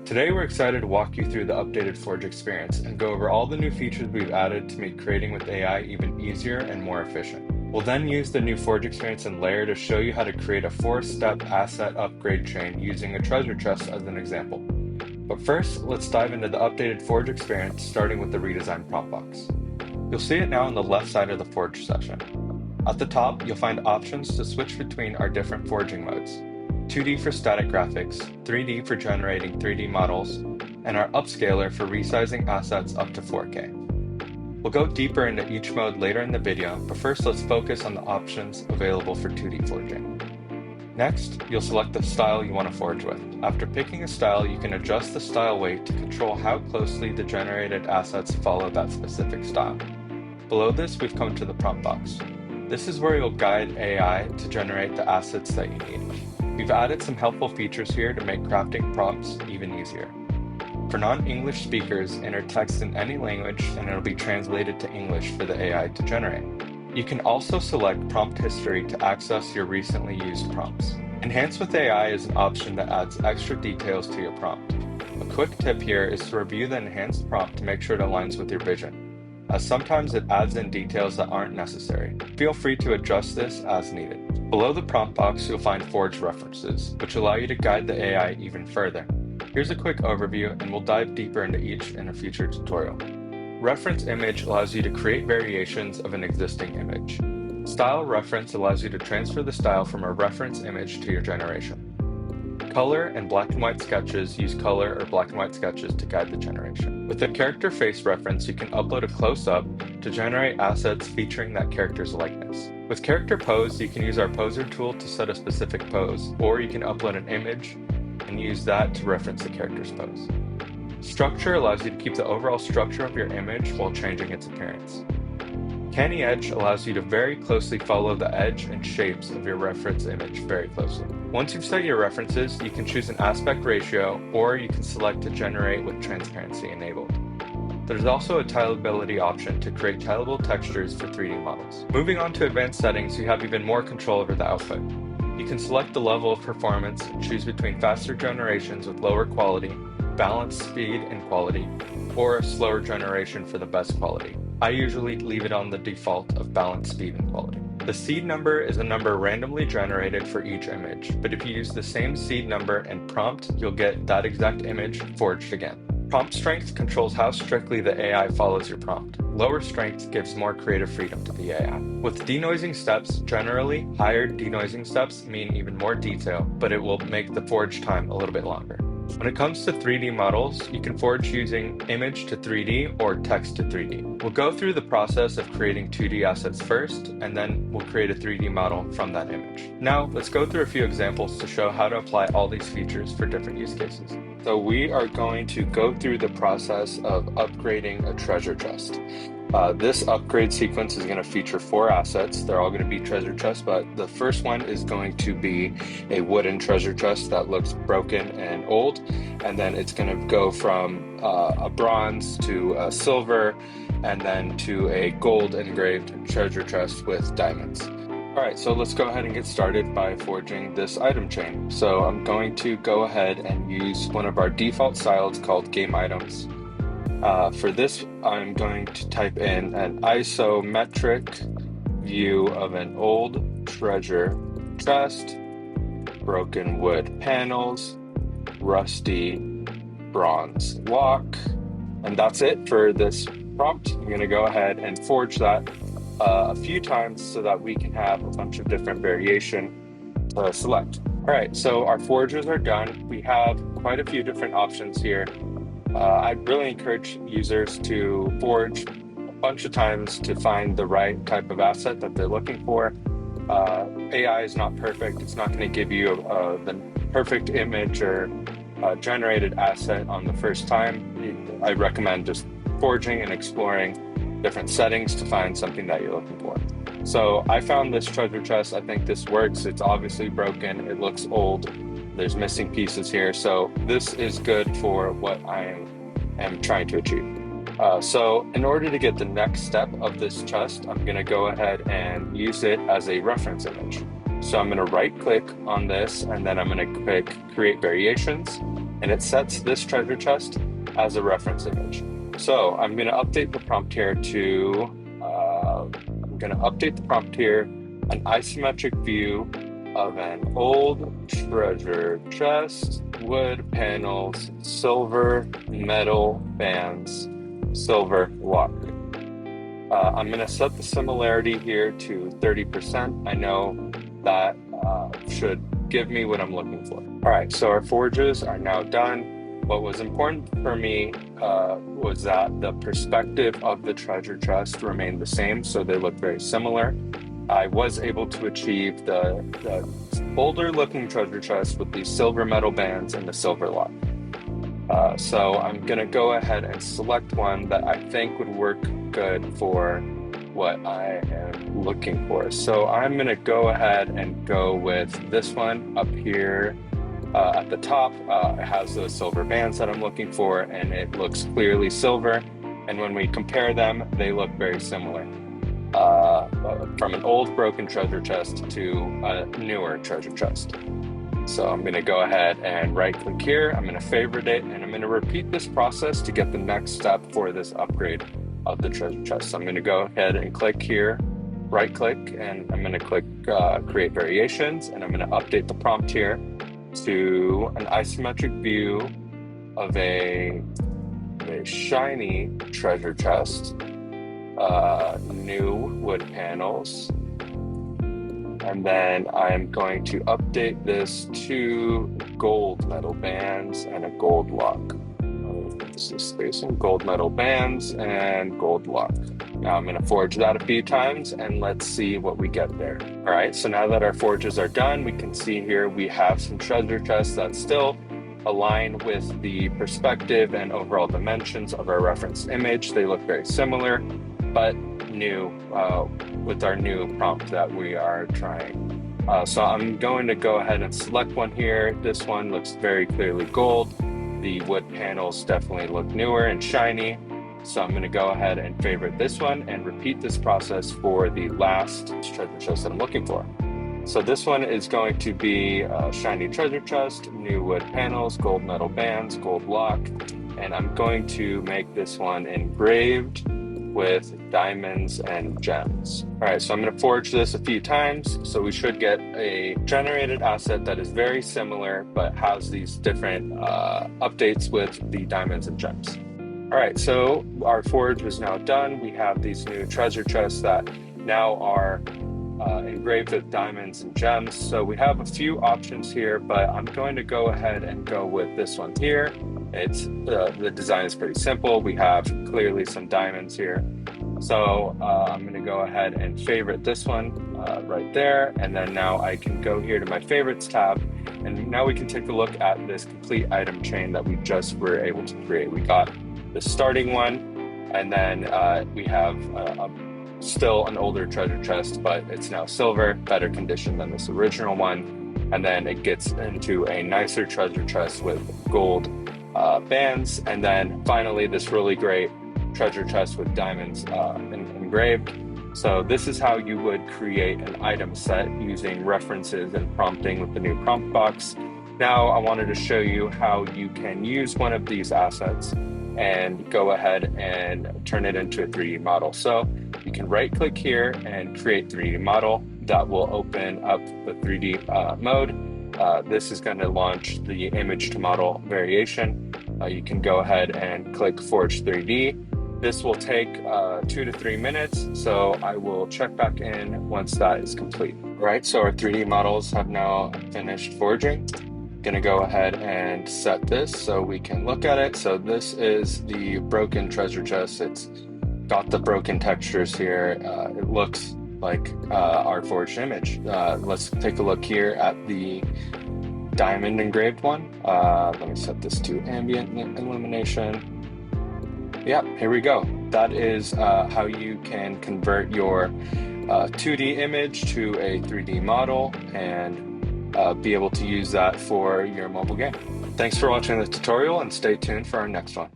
Today we're excited to walk you through the updated Forge experience and go over all the new features we've added to make creating with AI even easier and more efficient. We'll then use the new Forge experience in Layer to show you how to create a 4-step asset upgrade chain using a treasure chest as an example. But first, let's dive into the updated Forge experience, starting with the redesigned prompt box. You'll see it now on the left side of the Forge session. At the top, you'll find options to switch between our different forging modes: 2D for static graphics, 3D for generating 3D models, and our upscaler for resizing assets up to 4K. We'll go deeper into each mode later in the video, but first let's focus on the options available for 2D forging. Next, you'll select the style you want to forge with. After picking a style, you can adjust the style weight to control how closely the generated assets follow that specific style. Below this, we've come to the prompt box. This is where you'll guide AI to generate the assets that you need. We've added some helpful features here to make crafting prompts even easier. For non-English speakers, enter text in any language and it'll be translated to English for the AI to generate. You can also select prompt history to access your recently used prompts. Enhance with AI is an option that adds extra details to your prompt. A quick tip here is to review the enhanced prompt to make sure it aligns with your vision, as sometimes it adds in details that aren't necessary. Feel free to adjust this as needed. Below the prompt box, you'll find Forge references, which allow you to guide the AI even further. Here's a quick overview, and we'll dive deeper into each in a future tutorial. Reference image allows you to create variations of an existing image. Style reference allows you to transfer the style from a reference image to your generation. Color and black and white sketches use color or black and white sketches to guide the generation. With the character face reference, you can upload a close-up to generate assets featuring that character's likeness. With character pose, you can use our poser tool to set a specific pose, or you can upload an image and use that to reference the character's pose. Structure allows you to keep the overall structure of your image while changing its appearance. Canny Edge allows you to very closely follow the edge and shapes of your reference image very closely. Once you've set your references, you can choose an aspect ratio, or you can select to generate with transparency enabled. There's also a tileability option to create tileable textures for 3D models. Moving on to advanced settings, you have even more control over the output. You can select the level of performance and choose between faster generations with lower quality, balanced speed and quality, or a slower generation for the best quality. I usually leave it on the default of balanced speed and quality. The seed number is a number randomly generated for each image, but if you use the same seed number and prompt, you'll get that exact image forged again. Prompt strength controls how strictly the AI follows your prompt. Lower strength gives more creative freedom to the AI. With denoising steps, generally, higher denoising steps mean even more detail, but it will make the forge time a little bit longer. When it comes to 3D models, you can forge using image to 3D or text to 3D. We'll go through the process of creating 2D assets first, and then we'll create a 3D model from that image. Now, let's go through a few examples to show how to apply all these features for different use cases. So we are going to go through the process of upgrading a treasure chest. This upgrade sequence is going to feature 4 assets. They're all going to be treasure chests, but the first one is going to be a wooden treasure chest that looks broken and old, and then it's going to go from a bronze to a silver, and then to a gold engraved treasure chest with diamonds. All right, so let's go ahead and get started by forging this item chain. So I'm going to go ahead and use one of our default styles called game items. For this, I'm going to type in an isometric view of an old treasure chest, broken wood panels, rusty bronze lock, and that's it for this prompt. I'm going to go ahead and forge that a few times so that we can have a bunch of different variation to select. All right, so our forges are done. We have quite a few different options here. I'd really encourage users to forge a bunch of times to find the right type of asset that they're looking for. AI is not perfect. It's not going to give you the perfect image or generated asset on the first time. I recommend just forging and exploring different settings to find something that you're looking for. So I found this treasure chest. I think this works. It's obviously broken. It looks old. There's missing pieces here. So this is good for what I am trying to achieve. So in order to get the next step of this chest, I'm going to go ahead and use it as a reference image. So I'm going to right click on this, and then I'm going to click create variations. and it sets this treasure chest as a reference image. So I'm going to update the prompt here an isometric view of an old treasure chest, wood panels, silver metal bands, silver lock. I'm going to set the similarity here to 30%. I know that should give me what I'm looking for. All right, so our forges are now done. What was important for me was that the perspective of the treasure chest remained the same, so they look very similar. I was able to achieve the older looking treasure chest with these silver metal bands and the silver lock. So I'm going to go ahead and select one that I think would work good for what I am looking for. So I'm going to go ahead and go with this one up here at the top. It has those silver bands that I'm looking for, and it looks clearly silver. And when we compare them, they look very similar. From an old broken treasure chest to a newer treasure chest. So I'm going to go ahead and right click here. I'm going to favorite it, and I'm going to repeat this process to get the next step for this upgrade of the treasure chest. So I'm going to go ahead and click here, right click, and I'm going to click create variations, and I'm going to update the prompt here to an isometric view of a shiny treasure chest, new wood panels, and then I'm going to update this to gold metal bands and a gold lock. This is spacing, gold metal bands and gold lock. Now I'm going to forge that a few times, and let's see what we get there. All right, so now that our forges are done, we can see here we have some treasure chests that still align with the perspective and overall dimensions of our reference image. They look very similar, but new with our new prompt that we are trying. So I'm going to go ahead and select one here. This one looks very clearly gold. The wood panels definitely look newer and shiny. So I'm going to go ahead and favorite this one and repeat this process for the last treasure chest that I'm looking for. So this one is going to be a shiny treasure chest, new wood panels, gold metal bands, gold lock, and I'm going to make this one engraved with diamonds and gems. All right, so I'm going to forge this a few times. So we should get a generated asset that is very similar, but has these different updates with the diamonds and gems. All right, so our forge is now done. We have these new treasure chests that now are engraved with diamonds and gems. So we have a few options here, but I'm going to go ahead and go with this one here. It's the design is pretty simple. We have clearly some diamonds here. So I'm going to go ahead and favorite this one right there. And then now I can go here to my favorites tab. And now we can take a look at this complete item chain that we just were able to create. We got the starting one, and then we have still an older treasure chest, but it's now silver, better condition than this original one. And then it gets into a nicer treasure chest with gold bands, and then finally this really great treasure chest with diamonds engraved. So this is how you would create an item set using references and prompting with the new prompt box. Now I wanted to show you how you can use one of these assets and go ahead and turn it into a 3D model. So you can right click here and create 3D model. That will open up the 3D mode. This is going to launch the image to model variation. You can go ahead and click Forge 3D. This will take 2 to 3 minutes, so I will check back in once that is complete. All right, so our 3D models have now finished forging. Gonna go ahead and set this so we can look at it. So this is the broken treasure chest. It's got the broken textures here. It looks like our forged image. Let's take a look here at the diamond engraved one. Let me set this to ambient illumination. Yeah, here we go. That is how you can convert your 2D image to a 3D model and be able to use that for your mobile game. Thanks for watching the tutorial, and stay tuned for our next one.